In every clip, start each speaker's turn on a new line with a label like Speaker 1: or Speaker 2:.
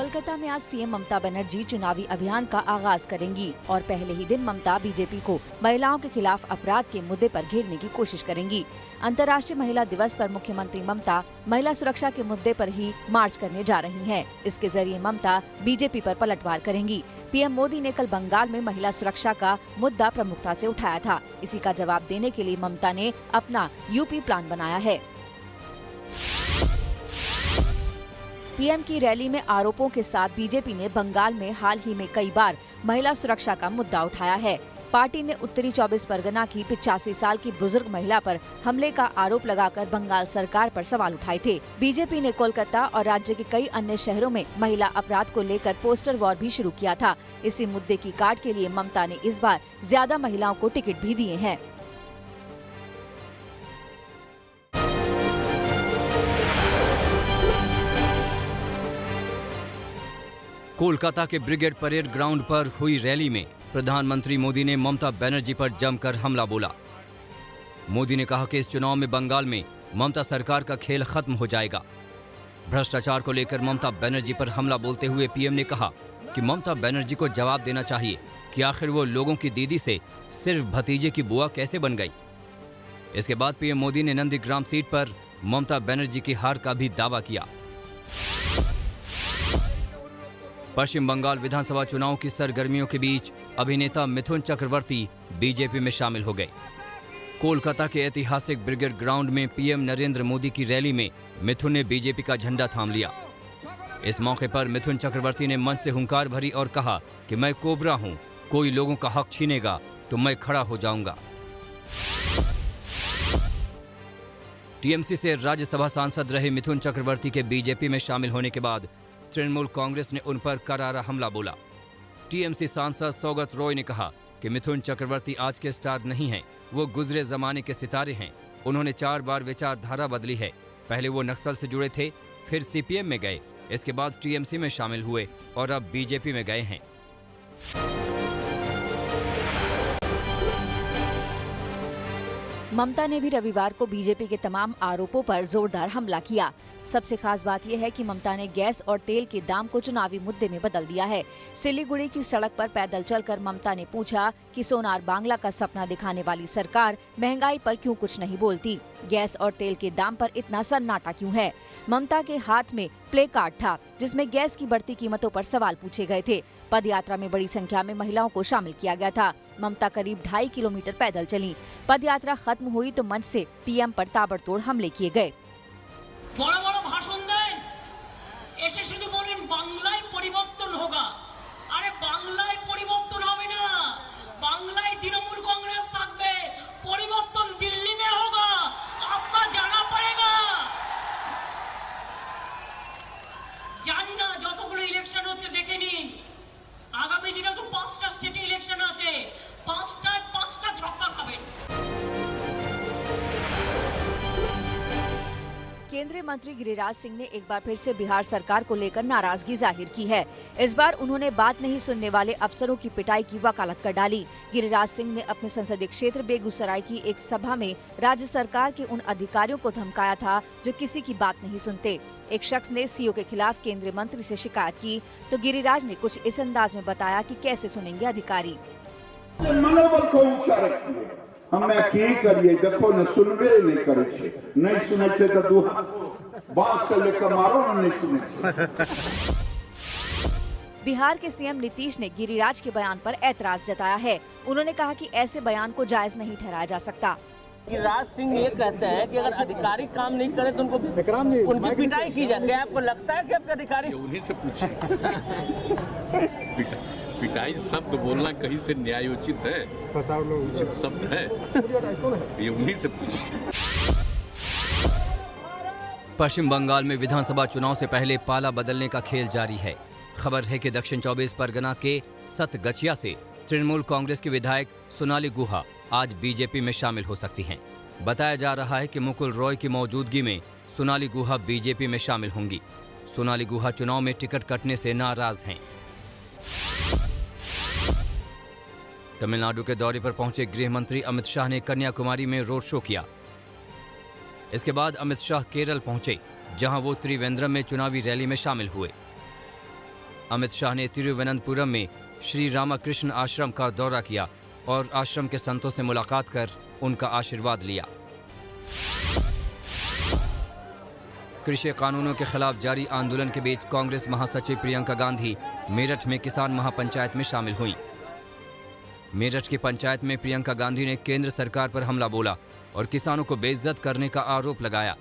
Speaker 1: कोलकाता में आज सीएम ममता बनर्जी चुनावी अभियान का आगाज करेंगी और पहले ही दिन ममता बीजेपी को महिलाओं के खिलाफ अपराध के मुद्दे पर घेरने की कोशिश करेंगी। अंतर्राष्ट्रीय महिला दिवस पर मुख्यमंत्री ममता महिला सुरक्षा के मुद्दे पर ही मार्च करने जा रही हैं। इसके जरिए ममता बीजेपी पर पलटवार करेंगी। पीएम मोदी ने कल बंगाल में महिला सुरक्षा का मुद्दा प्रमुखता से उठाया था। इसी का जवाब देने के लिए ममता ने अपना यूपी प्लान बनाया है। पीएम की रैली में आरोपों के साथ बीजेपी ने बंगाल में हाल ही में कई बार महिला सुरक्षा का मुद्दा उठाया है। पार्टी ने उत्तरी 24 परगना की 85 साल की बुजुर्ग महिला पर हमले का आरोप लगाकर बंगाल सरकार पर सवाल उठाए थे। बीजेपी ने कोलकाता और राज्य के कई अन्य शहरों में महिला अपराध को लेकर पोस्टर वॉर भी शुरू किया था। इसी मुद्दे की काट के लिए ममता ने इस बार ज्यादा महिलाओं को टिकट भी दिए हैं।
Speaker 2: कोलकाता के ब्रिगेड परेड ग्राउंड पर हुई रैली में प्रधानमंत्री मोदी ने ममता बनर्जी पर जमकर हमला बोला। मोदी ने कहा कि इस चुनाव में बंगाल में ममता सरकार का खेल खत्म हो जाएगा। भ्रष्टाचार को लेकर ममता बनर्जी पर हमला बोलते हुए पीएम ने कहा कि ममता बनर्जी को जवाब देना चाहिए कि आखिर वो लोगों की दीदी से सिर्फ भतीजे की बुआ कैसे बन गई। इसके बाद पीएम मोदी ने नंदीग्राम सीट पर ममता बनर्जी की हार का भी दावा किया। पश्चिम बंगाल विधानसभा चुनाव की सरगर्मियों के बीच अभिनेता मिथुन चक्रवर्ती बीजेपी में शामिल हो गए। कोलकाता के ऐतिहासिक ब्रिगेड ग्राउंड में पीएम नरेंद्र मोदी की रैली में मिथुन ने बीजेपी का झंडा थाम लिया। इस मौके पर मिथुन चक्रवर्ती ने मंच से हुंकार भरी और कहा कि मैं कोबरा हूं, कोई लोगों का हक छीनेगा तो मैं खड़ा हो जाऊंगा। टीएमसी से राज्यसभा सांसद रहे मिथुन चक्रवर्ती के बीजेपी में शामिल होने के बाद तृणमूल कांग्रेस ने उन पर करारा हमला बोला। टीएमसी सांसद सौगत रॉय ने कहा कि मिथुन चक्रवर्ती आज के स्टार नहीं हैं, वो गुजरे जमाने के सितारे हैं। उन्होंने 4 बार विचारधारा बदली है। पहले वो नक्सल से जुड़े थे, फिर सीपीएम में गए, इसके बाद टीएमसी में शामिल हुए और अब बीजेपी में गए हैं।
Speaker 1: ममता ने भी रविवार को बीजेपी के तमाम आरोपों पर जोरदार हमला किया। सबसे खास बात यह है कि ममता ने गैस और तेल के दाम को चुनावी मुद्दे में बदल दिया है। सिलीगुड़ी की सड़क पर पैदल चलकर ममता ने पूछा कि सोनार बांग्ला का सपना दिखाने वाली सरकार महंगाई पर क्यों कुछ नहीं बोलती, गैस और तेल के दाम पर इतना सन्नाटा क्यों है। ममता के हाथ में प्ले कार्ड था जिसमें गैस की बढ़ती कीमतों पर सवाल पूछे गए थे। पदयात्रा में बड़ी संख्या में महिलाओं को शामिल किया गया था। ममता करीब 2.5 किलोमीटर पैदल चली। पदयात्रा खत्म हुई तो मंच से पीएम पर ताबड़तोड़ हमले किए गए।
Speaker 3: বড় বড় ভাষণ দেন, এসে শুধু বলেন বাংলায় পরিবর্তন होगा। আরে বাংলায় পরিবর্তন হবে না, বাংলায় তৃণমূল कांग्रेस থাকবে, পরিবর্তন দিল্লি में होगा, आपका जाना पड़ेगा। জানি না যতগুলো ইলেকশন হচ্ছে দেখে নিন, আগামী দিনে তো 5টা স্টেটে ইলেকশন আছে, 5টা ছক্কা খাবেন।
Speaker 1: केंद्रीय मंत्री गिरिराज सिंह ने एक बार फिर से बिहार सरकार को लेकर नाराजगी जाहिर की है। इस बार उन्होंने बात नहीं सुनने वाले अफसरों की पिटाई की वकालत कर डाली। गिरिराज सिंह ने अपने संसदीय क्षेत्र बेगूसराय की एक सभा में राज्य सरकार के उन अधिकारियों को धमकाया था जो किसी की बात नहीं सुनते। एक शख्स ने सीओ के खिलाफ केंद्रीय मंत्री से शिकायत की तो गिरिराज ने कुछ इस अंदाज में बताया कि कैसे सुनेंगे अधिकारी।
Speaker 4: मनोबल को ऊंचा रखिए, हमें की करिए, देखो न सुनबे नहीं करे छे, नहीं सुने छे तो दू बात से लेकर मारो न, नहीं सुने छे।
Speaker 1: बिहार के सीएम नीतीश ने गिरिराज के बयान पर ऐतराज जताया है। उन्होंने कहा कि ऐसे बयान को जायज नहीं ठहराया जा सकता।
Speaker 5: गिरिराज सिंह ये कहते हैं कि अगर अधिकारी काम नहीं करे तो उनकी पिटाई की जाए। क्या आपको लगता है कि आपके अधिकारी
Speaker 6: उन्हीं से पूछिए। पिटाई शब्द बोलना कहीं से न्यायोचित है, उचित शब्द है, ये उन्हीं से पूछिए।
Speaker 2: पश्चिम बंगाल में विधानसभा चुनाव से पहले पाला बदलने का खेल जारी है। खबर है कि दक्षिण 24 परगना के सतगछिया से तृणमूल कांग्रेस की विधायक सोनाली गुहा आज बीजेपी में शामिल हो सकती हैं। बताया जा रहा है कि मुकुल रॉय की मौजूदगी में सोनाली गुहा बीजेपी में शामिल होंगी। सोनाली गुहा चुनाव में टिकट कटने से नाराज हैं। तमिलनाडु के दौरे पर पहुंचे गृह मंत्री अमित शाह ने कन्याकुमारी में रोड शो किया। इसके बाद अमित शाह केरल पहुंचे, जहां वो त्रिवेंद्रम में चुनावी रैली में शामिल हुए। अमित शाह ने तिरुवनंतपुरम में श्री रामकृष्ण आश्रम का दौरा किया और आश्रम के संतों से मुलाकात कर उनका आशीर्वाद लिया। कृषि कानूनों के खिलाफ जारी आंदोलन के बीच कांग्रेस महासचिव प्रियंका गांधी मेरठ में किसान महापंचायत में शामिल हुई। मेरठ की पंचायत में प्रियंका गांधी ने केंद्र सरकार पर हमला बोला और किसानों को बेइज्जत करने का आरोप लगाया।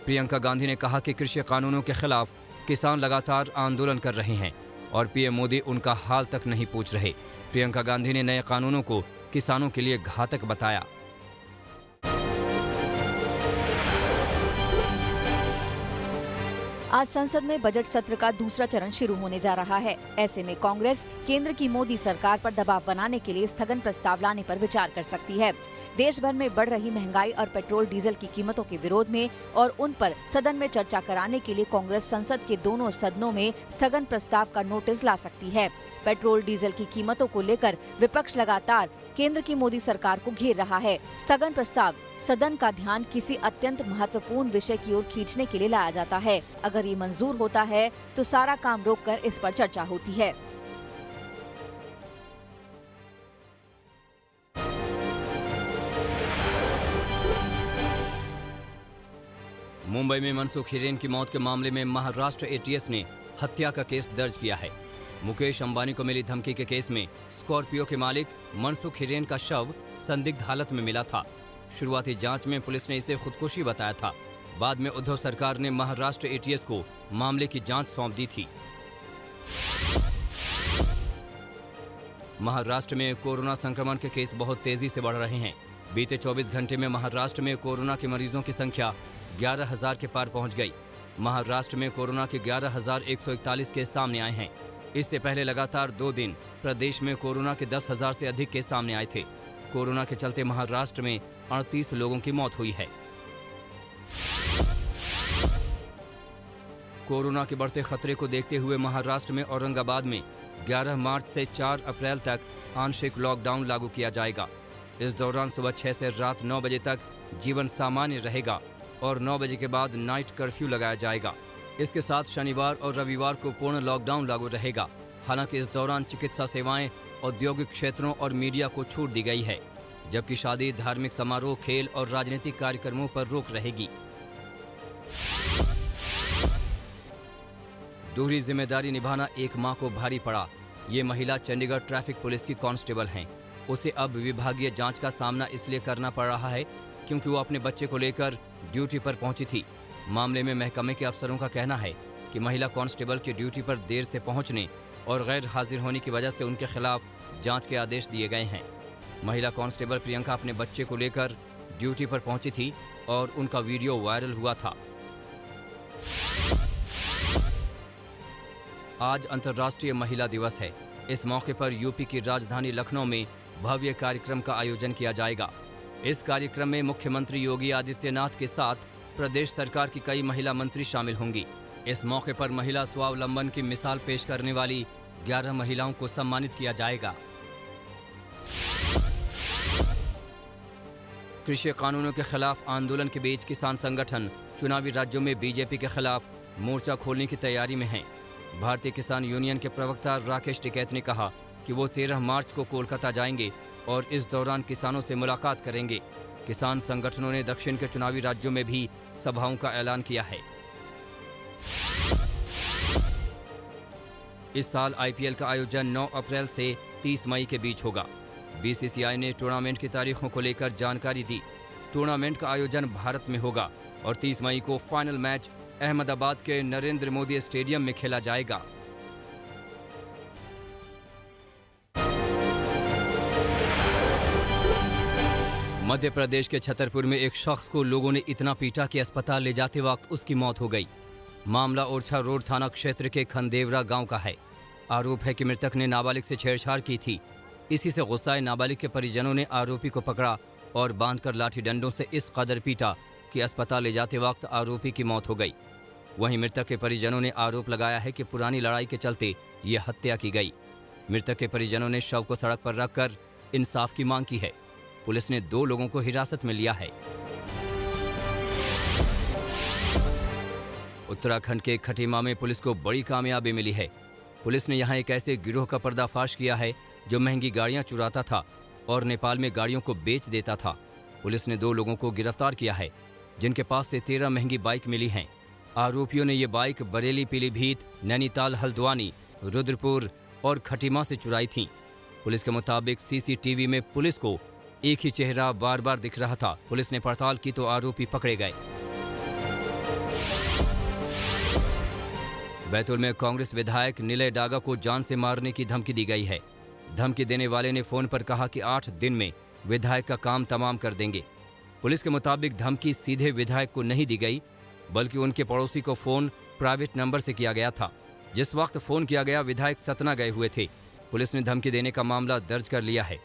Speaker 2: प्रियंका गांधी ने कहा कि कृषि कानूनों के खिलाफ किसान लगातार आंदोलन कर रहे हैं और पीएम मोदी उनका हाल तक नहीं पूछ रहे। प्रियंका गांधी ने नए कानूनों को किसानों के लिए घातक बताया।
Speaker 1: आज संसद में बजट सत्र का दूसरा चरण शुरू होने जा रहा है। ऐसे में कांग्रेस केंद्र की मोदी सरकार पर दबाव बनाने के लिए स्थगन प्रस्ताव लाने पर विचार कर सकती है। देश भर में बढ़ रही महंगाई और पेट्रोल डीजल की कीमतों के विरोध में और उन पर सदन में चर्चा कराने के लिए कांग्रेस संसद के दोनों सदनों में स्थगन प्रस्ताव का नोटिस ला सकती है। पेट्रोल डीजल की कीमतों को लेकर विपक्ष लगातार केंद्र की मोदी सरकार को घेर रहा है। स्थगन प्रस्ताव सदन का ध्यान किसी अत्यंत महत्वपूर्ण विषय की ओर खींचने के लिए लाया जाता है। अगर ये मंजूर होता है तो सारा काम रोककर इस पर चर्चा होती है।
Speaker 2: मुंबई में मनसुख हिरेन की मौत के मामले में महाराष्ट्र एटीएस ने हत्या का केस दर्ज किया है। मुकेश अंबानी को मिली धमकी के केस में स्कॉर्पियो के मालिक मनसुख हिरेन का शव संदिग्ध हालत में मिला था। शुरुआती जांच में पुलिस ने इसे खुदकुशी बताया था। बाद में उद्धव सरकार ने महाराष्ट्र एटीएस को मामले की जांच सौंप दी थी। महाराष्ट्र में कोरोना संक्रमण के केस बहुत तेजी से बढ़ रहे हैं। बीते 24 घंटे में महाराष्ट्र में कोरोना के मरीजों की संख्या 11,000 के पार पहुंच गई। महाराष्ट्र में कोरोना के 11,141 केस सामने आए हैं। इससे पहले लगातार 2 दिन प्रदेश में कोरोना के 10,000 से अधिक केस सामने आए थे। कोरोना के चलते महाराष्ट्र में 38 लोगों की मौत हुई है। कोरोना के बढ़ते खतरे को देखते हुए महाराष्ट्र में औरंगाबाद में 11 मार्च से 4 अप्रैल तक आंशिक लॉकडाउन लागू किया जाएगा। इस दौरान सुबह 6 से रात 9 बजे तक जीवन सामान्य रहेगा और 9 बजे के बाद नाइट कर्फ्यू लगाया जाएगा। इसके साथ शनिवार और रविवार को पूर्ण लॉकडाउन लागू रहेगा। हालांकि इस दौरान चिकित्सा सेवाएं, औद्योगिक क्षेत्रों और मीडिया को छूट दी गई है, जबकि शादी, धार्मिक समारोह, खेल और राजनीतिक कार्यक्रमों पर रोक रहेगी। दोहरी जिम्मेदारी निभाना एक मां को भारी पड़ा। ये महिला चंडीगढ़ ट्रैफिक पुलिस की कांस्टेबल हैं। उसे अब विभागीय जांच का सामना इसलिए करना पड़ रहा है क्योंकि वो अपने बच्चे को लेकर ड्यूटी पर पहुंची थी। मामले में महकमे के अफसरों का कहना है कि महिला कांस्टेबल के ड्यूटी पर देर से पहुंचने और गैर हाजिर होने की वजह से उनके खिलाफ जांच के आदेश दिए गए हैं। महिला कांस्टेबल प्रियंका अपने बच्चे को लेकर ड्यूटी पर पहुंची थी और उनका वीडियो वायरल हुआ था। आज अंतर्राष्ट्रीय महिला दिवस है। इस मौके पर यूपी की राजधानी लखनऊ में भव्य कार्यक्रम का आयोजन किया जाएगा। इस कार्यक्रम में मुख्यमंत्री योगी आदित्यनाथ के साथ प्रदेश सरकार की कई महिला मंत्री शामिल होंगी। इस मौके पर महिला स्वावलंबन की मिसाल पेश करने वाली 11 महिलाओं को सम्मानित किया जाएगा। कृषि कानूनों के खिलाफ आंदोलन के बीच किसान संगठन चुनावी राज्यों में बीजेपी के खिलाफ मोर्चा खोलने की तैयारी में हैं। भारतीय किसान यूनियन के प्रवक्ता राकेश टिकैत ने कहा कि वो 13 मार्च को कोलकाता जाएंगे और इस दौरान किसानों से मुलाकात करेंगे। किसान संगठनों ने दक्षिण के चुनावी राज्यों में भी सभाओं का ऐलान किया है। इस साल आईपीएल का आयोजन 9 अप्रैल से 30 मई के बीच होगा। बीसीसीआई ने टूर्नामेंट की तारीखों को लेकर जानकारी दी। टूर्नामेंट का आयोजन भारत में होगा और 30 मई को फाइनल मैच अहमदाबाद के नरेंद्र मोदी स्टेडियम में खेला जाएगा। मध्य प्रदेश के छतरपुर में एक शख्स को लोगों ने इतना पीटा कि अस्पताल ले जाते वक्त उसकी मौत हो गई। मामला ओरछा रोड थाना क्षेत्र के खंदेवरा गांव का है। आरोप है कि मृतक ने नाबालिग से छेड़छाड़ की थी। इसी से गुस्साए नाबालिग के परिजनों ने आरोपी को पकड़ा और बांधकर लाठी डंडों से इस कदर पीटा कि अस्पताल ले जाते वक्त आरोपी की मौत हो गई। वहीं मृतक के परिजनों ने आरोप लगाया है कि पुरानी लड़ाई के चलते ये हत्या की गई। मृतक के परिजनों ने शव को सड़क पर रखकर इंसाफ की मांग की है। पुलिस ने 2 लोगों को हिरासत में लिया है। उत्तराखंड के खटीमा में पुलिस को बड़ी कामयाबी मिली है। पुलिस ने यहां एक ऐसे गिरोह का पर्दाफाश किया है जो महंगी गाड़ियां चुराता था और नेपाल में गाड़ियों को बेच देता था। पुलिस ने 2 लोगों को गिरफ्तार किया है जिनके पास से 13 महंगी बाइक मिली हैं। आरोपियों ने ये बाइक बरेली, पीलीभीत, नैनीताल, हल्द्वानी, रुद्रपुर और खटीमा से चुराई थीं। पुलिस के मुताबिक सीसीटीवी में पुलिस को एक ही चेहरा बार बार दिख रहा था। पुलिस ने पड़ताल की तो आरोपी पकड़े गए। बैतूल में कांग्रेस विधायक निलय डागा को जान से मारने की धमकी दी गई है। धमकी देने वाले ने फोन पर कहा कि 8 दिन में विधायक का काम तमाम कर देंगे। पुलिस के मुताबिक धमकी सीधे विधायक को नहीं दी गई, बल्कि उनके पड़ोसी को फोन प्राइवेट नंबर से किया गया था। जिस वक्त फोन किया गया विधायक सतना गए हुए थे। पुलिस ने धमकी देने का मामला दर्ज कर लिया है।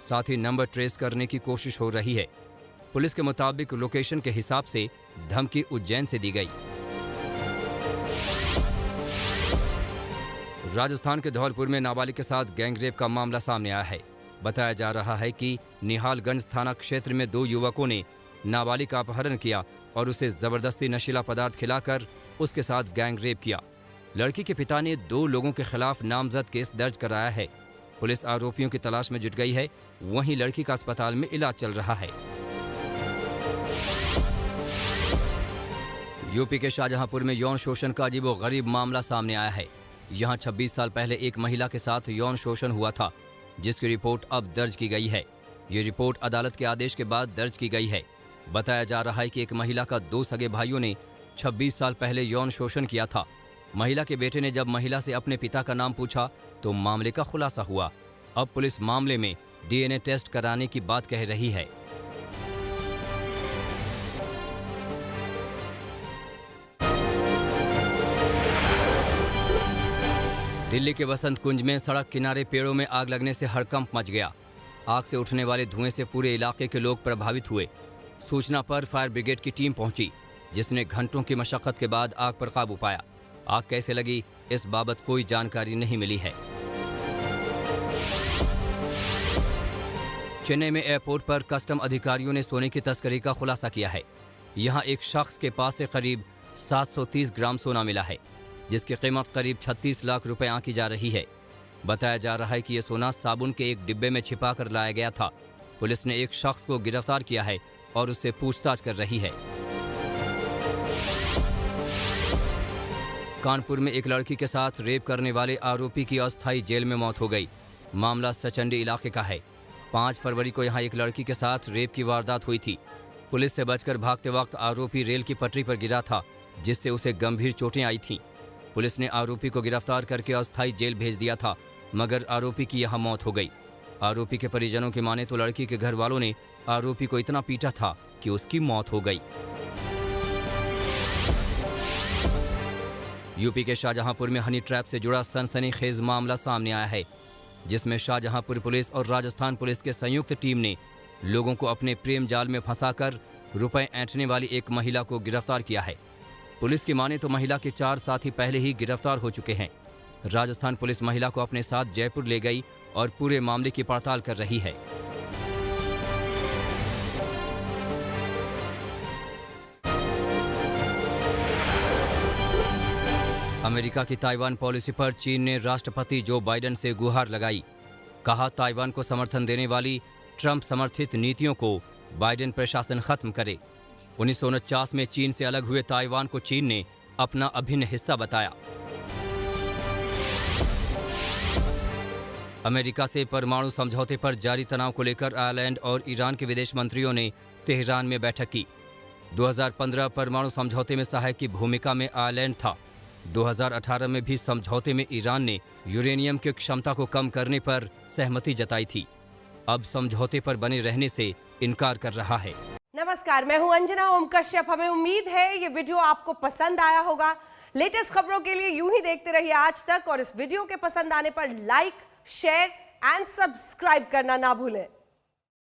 Speaker 2: साथ ही नंबर ट्रेस करने की कोशिश हो रही है। पुलिस के मुताबिक लोकेशन के हिसाब से धमकी उज्जैन से दी गई। राजस्थान के धौलपुर में नाबालिग के साथ गैंगरेप का मामला सामने आया है। बताया जा रहा है कि निहालगंज थाना क्षेत्र में 2 युवकों ने नाबालिग का अपहरण किया और उसे जबरदस्ती नशीला पदार्थ खिलाकर उसके साथ गैंगरेप किया। लड़की के पिता ने 2 लोगों के खिलाफ नामजद केस दर्ज कराया है। पुलिस आरोपियों की तलाश में जुट गई है। वहीं लड़की का अस्पताल में इलाज चल रहा है। यूपी के शाहजहांपुर में यौन शोषण का अजीबोगरीब मामला सामने आया है। यहां 26 साल पहले एक महिला के साथ यौन शोषण हुआ था, जिसकी रिपोर्ट अब दर्ज की गई है। ये रिपोर्ट अदालत के आदेश के बाद दर्ज की गई है। बताया जा रहा है कि एक महिला का 2 सगे भाइयों ने 26 साल पहले यौन शोषण किया था। महिला के बेटे ने जब महिला से अपने पिता का नाम पूछा तो मामले का खुलासा हुआ। अब पुलिस मामले में DNA टेस्ट कराने की बात कह रही है। दिल्ली के वसंत कुंज में सड़क किनारे पेड़ों में आग लगने से हड़कंप मच गया। आग से उठने वाले धुएं से पूरे इलाके के लोग प्रभावित हुए। सूचना पर फायर ब्रिगेड की टीम पहुंची, जिसने घंटों की मशक्कत के बाद आग पर काबू पाया। आग कैसे लगी, इस बाबत कोई जानकारी नहीं मिली है। चेन्नई में एयरपोर्ट पर कस्टम अधिकारियों ने सोने की तस्करी का खुलासा किया है। यहां एक शख्स के पास से करीब 730 ग्राम सोना मिला है, जिसकी कीमत करीब 36 लाख रुपए आंकी जा रही है। बताया जा रहा है कि यह सोना साबुन के एक डिब्बे में छिपा कर लाया गया था। पुलिस ने एक शख्स को गिरफ्तार किया है और उससे पूछताछ कर रही है। कानपुर में एक लड़की के साथ रेप करने वाले आरोपी की अस्थायी जेल में मौत हो गई। मामला सचंडी इलाके का है। 5 फरवरी को यहां एक लड़की के साथ रेप की वारदात हुई थी। पुलिस से बचकर भागते वक्त आरोपी रेल की पटरी पर गिरा था, जिससे उसे गंभीर चोटें आई थीं। पुलिस ने आरोपी को गिरफ्तार करके अस्थायी जेल भेज दिया था, मगर आरोपी की यहां मौत हो गई। आरोपी के परिजनों की माने तो लड़की के घर वालों ने आरोपी को इतना पीटा था कि उसकी मौत हो गई। यूपी के शाहजहांपुर में हनी ट्रैप से जुड़ा सनसनीखेज मामला सामने आया है, जिसमें शाहजहांपुर पुलिस और राजस्थान पुलिस के संयुक्त टीम ने लोगों को अपने प्रेम जाल में फंसाकर रुपए ऐंठने वाली एक महिला को गिरफ्तार किया है। पुलिस की माने तो महिला के 4 साथी पहले ही गिरफ्तार हो चुके हैं। राजस्थान पुलिस महिला को अपने साथ जयपुर ले गई और पूरे मामले की पड़ताल कर रही है। अमेरिका की ताइवान पॉलिसी पर चीन ने राष्ट्रपति जो बाइडेन से गुहार लगाई। कहा, ताइवान को समर्थन देने वाली ट्रंप समर्थित नीतियों को बाइडेन प्रशासन खत्म करे। 1949 में चीन से अलग हुए ताइवान को चीन ने अपना अभिन्न हिस्सा बताया। अमेरिका से परमाणु समझौते पर जारी तनाव को लेकर आयरलैंड और ईरान के विदेश मंत्रियों ने तेहरान में बैठक की। 2015 परमाणु समझौते में सहायक की भूमिका में आयरलैंड था। 2018 में भी समझौते में ईरान ने यूरेनियम की क्षमता को कम करने पर सहमति जताई थी। अब समझौते पर बने रहने से इनकार कर रहा है।
Speaker 7: नमस्कार, मैं हूं अंजना ओम कश्यप। हमें उम्मीद है ये वीडियो आपको पसंद आया होगा। लेटेस्ट खबरों के लिए यूं ही देखते रहिए आज तक, और इस वीडियो के पसंद आने पर लाइक, शेयर एंड सब्सक्राइब करना ना भूलें।